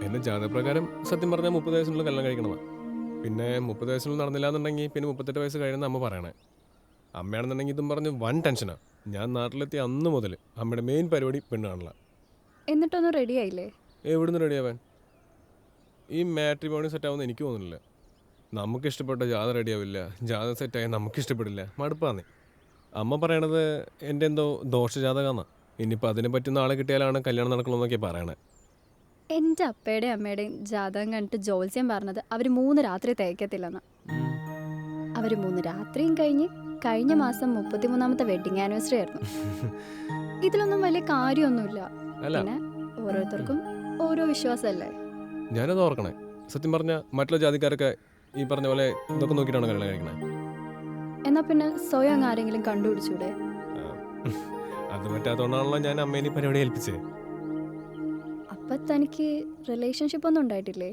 എൻ്റെ ജാതകപ്രകാരം സത്യം പറഞ്ഞാൽ 30 വയസ്സിനുള്ളിൽ കല്യാണം കഴിക്കണതാണ്. പിന്നെ 30 വയസ്സിനുള്ളിൽ നടന്നില്ല എന്നുണ്ടെങ്കിൽ പിന്നെ 38 വയസ്സ് കഴിയുന്ന അമ്മ പറയണേ. അമ്മയാണെന്നുണ്ടെങ്കിൽ ഇതും പറഞ്ഞ് വൻ ടെൻഷനാണ്. ഞാൻ നാട്ടിലെത്തിയ അന്ന് മുതൽ അമ്മയുടെ മെയിൻ പരിപാടി പെണ്ണ് കാണില്ല. എന്നിട്ടൊന്നും റെഡി ആയില്ലേ? എവിടുന്ന് റെഡിയാവാൻ? ഈ മാട്രിമോണി സെറ്റാവുമെന്ന് എനിക്ക് തോന്നുന്നില്ല. നമുക്ക് ഇഷ്ടപ്പെട്ട ജാതകം റെഡിയാവില്ല, ജാതകം സെറ്റായാൽ നമുക്ക് ഇഷ്ടപ്പെടില്ല, മടുപ്പാന്നേ. അമ്മ പറയണത് എൻ്റെ എന്തോ ദോഷജാതകമാണ്. ഇനിയിപ്പോൾ അതിനെ പറ്റുന്ന ആളെ കിട്ടിയാലാണ് കല്യാണം നടക്കണമെന്നൊക്കെയാണ് പറയണേ. എൻ്റെ അപ്പയുടെയും അമ്മയുടെയും ജാതകം കണ്ടിട്ട് ജോത്സ്യം പറഞ്ഞത് അവർ 3 രാത്രി തേക്കത്തില്ലെന്ന്. അവർ 3 രാത്രിയും കഴിഞ്ഞ മാസം 33ാമത്തെ വെഡിങ് ആനിവേഴ്സറി ആയിരുന്നു. ഇതിലൊന്നും വലിയ കാര്യമൊന്നുമില്ല. അല്ല, പിന്നെ ഓരോരുത്തർക്കും ഓരോ വിശ്വാസമല്ലേ. ഞാനത് ഓർക്കണേ. സത്യം പറഞ്ഞാൽ മറ്റുള്ള ജാതിക്കാരൊക്കെ ഈ പറഞ്ഞ പോലെ ഇതൊക്കെ നോക്കിയിട്ടാണ് കല്യാണം കഴിക്കണേ. എന്നാൽ പിന്നെ സ്വയം അങ്ങ് ആരെങ്കിലും കണ്ടുപിടിച്ചൂടെ? അത് പറ്റാത്തതുകൊണ്ടാണല്ലോ ഞാൻ അമ്മേനെ ഈ പരിപാടി ഏൽപ്പിച്ചത്. അപ്പം തനിക്ക് റിലേഷൻഷിപ്പ് ഒന്നും ഉണ്ടായിട്ടില്ലേ?